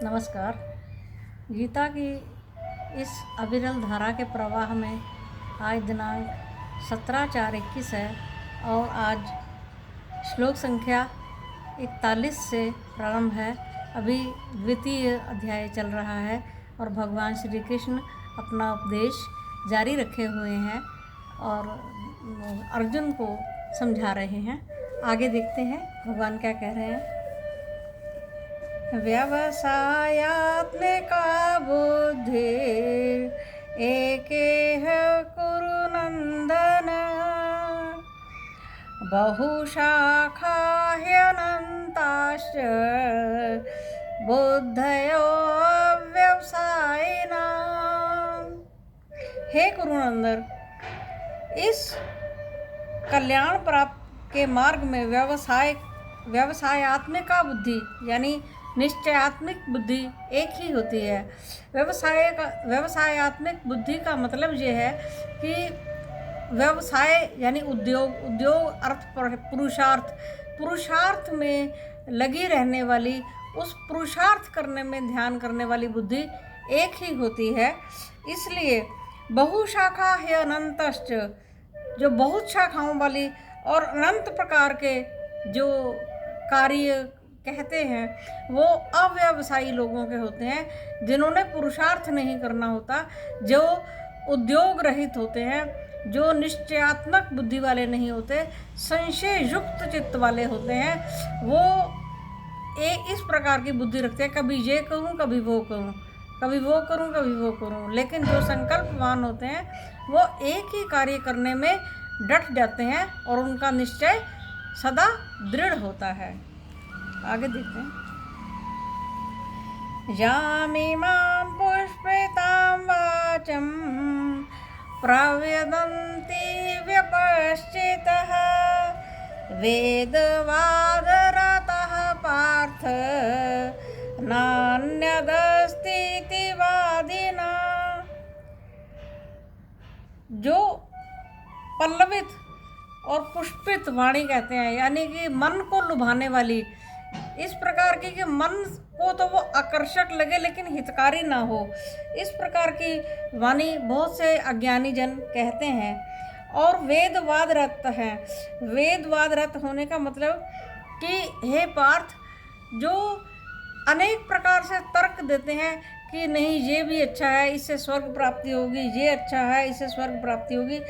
नमस्कार। गीता की इस अविरल धारा के प्रवाह में आज दिनांक 17/4/21 है और आज श्लोक संख्या 41 से प्रारंभ है। अभी द्वितीय अध्याय चल रहा है और भगवान श्री कृष्ण अपना उपदेश जारी रखे हुए हैं और अर्जुन को समझा रहे हैं। आगे देखते हैं भगवान क्या कह रहे हैं। व्यवसायात्मिका बुद्धि एकेह कुरु नन्दन बहुशाखा ह्यनन्ताश्च बुद्धयो व्यवसायिना। हे कुरुनंदन, इस कल्याण प्राप्त के मार्ग में व्यवसायात्मिका बुद्धि यानी निश्चयात्मिक बुद्धि एक ही होती है। व्यवसायात्मिक बुद्धि का मतलब ये है कि व्यवसाय यानी उद्योग अर्थ पुरुषार्थ में लगी रहने वाली, उस पुरुषार्थ करने में ध्यान करने वाली बुद्धि एक ही होती है। इसलिए बहुशाखा है अनंतश्च, जो बहुत शाखाओं वाली और अनंत प्रकार के जो कार्य कहते हैं वो अव्यवसायी लोगों के होते हैं, जिन्होंने पुरुषार्थ नहीं करना होता, जो उद्योग रहित होते हैं, जो निश्चयात्मक बुद्धि वाले नहीं होते, संशय युक्त चित्त वाले होते हैं। वो इस प्रकार की बुद्धि रखते हैं, कभी ये करूं कभी वो करूं, कभी वो करूं कभी वो करूं। लेकिन जो संकल्पवान होते हैं वो एक ही कार्य करने में डट जाते हैं और उनका निश्चय सदा दृढ़ होता है। आगे देखते हैं। यामिमां पुष्पितां वाचं प्रव्यदन्ति व्यपश्चितः वेदवादरतः पार्थ नान्यदस्तीति वादिना। जो पल्लवित और पुष्पित वाणी कहते हैं, यानी कि मन को लुभाने वाली, इस प्रकार की कि मन को तो वो आकर्षक लगे लेकिन हितकारी ना हो, इस प्रकार की वाणी बहुत से अज्ञानी जन कहते हैं। और वेदवाद रत हैं। वेदवाद रत होने का मतलब कि हे पार्थ, जो अनेक प्रकार से तर्क देते हैं कि नहीं ये भी अच्छा है, इससे स्वर्ग प्राप्ति होगी, ये अच्छा है, इससे स्वर्ग प्राप्ति होगी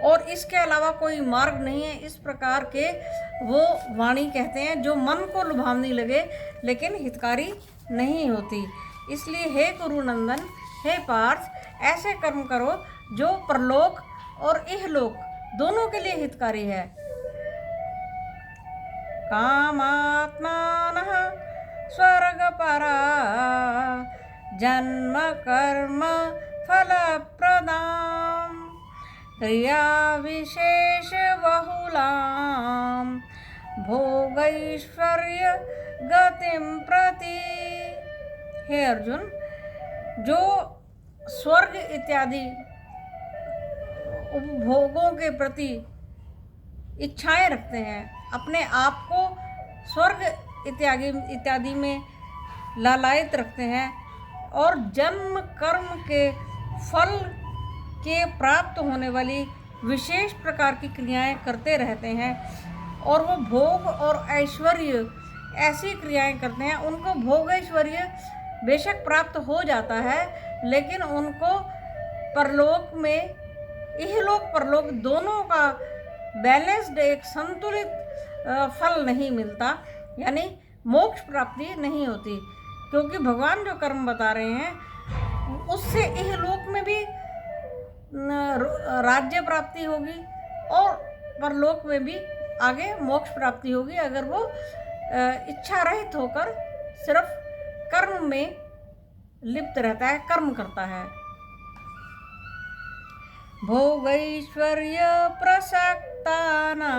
और इसके अलावा कोई मार्ग नहीं है, इस प्रकार के वो वाणी कहते हैं जो मन को लुभावनी लगे लेकिन हितकारी नहीं होती। इसलिए हे कुरुनंदन, हे पार्थ, ऐसे कर्म करो जो परलोक और इहलोक दोनों के लिए हितकारी है। कामात्मानः स्वर्गपरा जन्म कर्म फलप्रदां क्रिया विशेष बहुलां भोगैश्वर्य गतिं प्रति। हे अर्जुन, जो स्वर्ग इत्यादि उपभोगों के प्रति इच्छाएं रखते हैं, अपने आप को स्वर्ग इत्यादि में लालायित रखते हैं और जन्म कर्म के फल के प्राप्त होने वाली विशेष प्रकार की क्रियाएं करते रहते हैं और वो भोग और ऐश्वर्य ऐसी क्रियाएं करते हैं, उनको भोग ऐश्वर्य बेशक प्राप्त हो जाता है लेकिन उनको परलोक में, इहलोक परलोक दोनों का बैलेंस्ड एक संतुलित फल नहीं मिलता, यानी मोक्ष प्राप्ति नहीं होती। क्योंकि भगवान जो कर्म बता रहे हैं उससे इहलोक में भी राज्य प्राप्ति होगी और परलोक में भी आगे मोक्ष प्राप्ति होगी, अगर वो इच्छा रहित होकर सिर्फ कर्म में लिप्त रहता है, कर्म करता है। भोगैश्वर्य प्रसक्तानां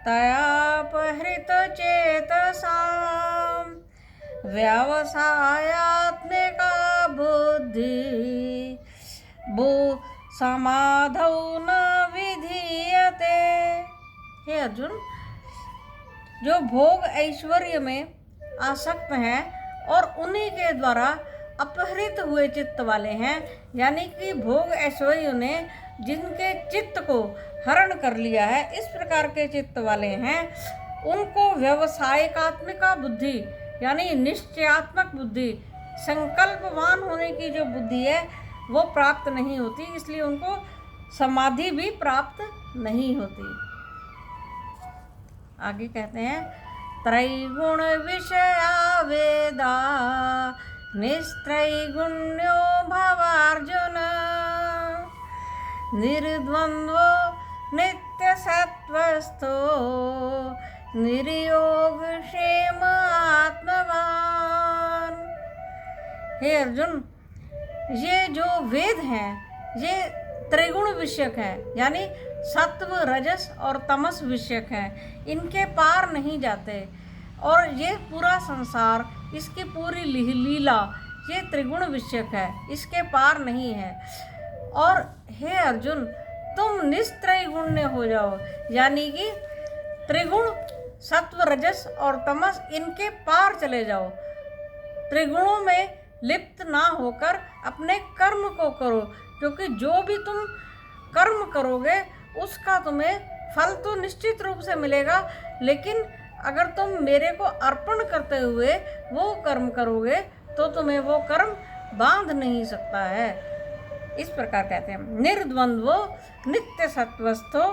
तयापहृत चेतसां व्यवसायात्मिका बुद्धि समाधौ न विधीयते। हे अर्जुन, जो भोग ऐश्वर्य में आसक्त हैं और उन्हीं के द्वारा अपहृत हुए चित्त वाले हैं, यानी कि भोग ऐश्वर्य ने जिनके चित्त को हरण कर लिया है, इस प्रकार के चित्त वाले हैं, उनको व्यवसायिकात्मिका बुद्धि यानी निश्चयात्मक बुद्धि, संकल्पवान होने की जो बुद्धि है वो प्राप्त नहीं होती, इसलिए उनको समाधि भी प्राप्त नहीं होती। आगे कहते हैं त्रैगुण विषया वेदा निस्त्रैगुण्यो भवार्जुन निर्द्वन्द्वो नित्य सत्वस्थो निर्योग क्षेम आत्मवान। हे अर्जुन, ये जो वेद हैं ये त्रिगुण विषयक है, यानी सत्व रजस और तमस विषयक है, इनके पार नहीं जाते। और ये पूरा संसार, इसकी पूरी लीला ये त्रिगुण विषयक है, इसके पार नहीं है। और हे अर्जुन, तुम निस्त्रैगुण्य हो जाओ, यानी कि त्रिगुण सत्व रजस और तमस इनके पार चले जाओ। त्रिगुणों में लिप्त ना होकर अपने कर्म को करो, क्योंकि जो भी तुम कर्म करोगे उसका तुम्हें फल तो निश्चित रूप से मिलेगा, लेकिन अगर तुम मेरे को अर्पण करते हुए वो कर्म करोगे तो तुम्हें वो कर्म बांध नहीं सकता है। इस प्रकार कहते हैं निर्द्वंद्वो नित्य सत्वस्थो,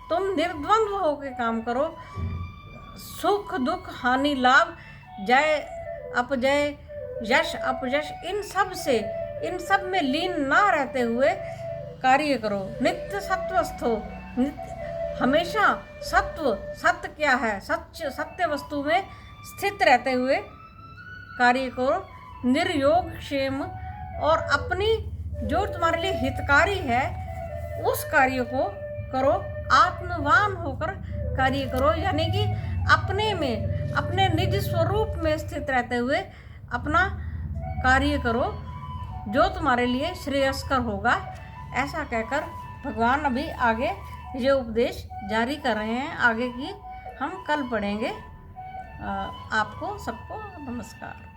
तुम निर्द्वंद्व होकर काम करो। सुख दुख हानि लाभ जय अपजय यश अपयश इन सब में लीन ना रहते हुए कार्य करो। नित्य सत्वस्थो, हमेशा सत्य क्या है, सत्य वस्तु में स्थित रहते हुए कार्य करो। निर्योग क्षेम, और अपनी जो तुम्हारे लिए हितकारी है उस कार्य को करो। आत्मवान होकर कार्य करो, यानी कि अपने में अपने निज स्वरूप में स्थित रहते हुए अपना कार्य करो जो तुम्हारे लिए श्रेयस्कर होगा। ऐसा कहकर भगवान अभी आगे ये उपदेश जारी कर रहे हैं। आगे की हम कल पढ़ेंगे। आपको सबको नमस्कार।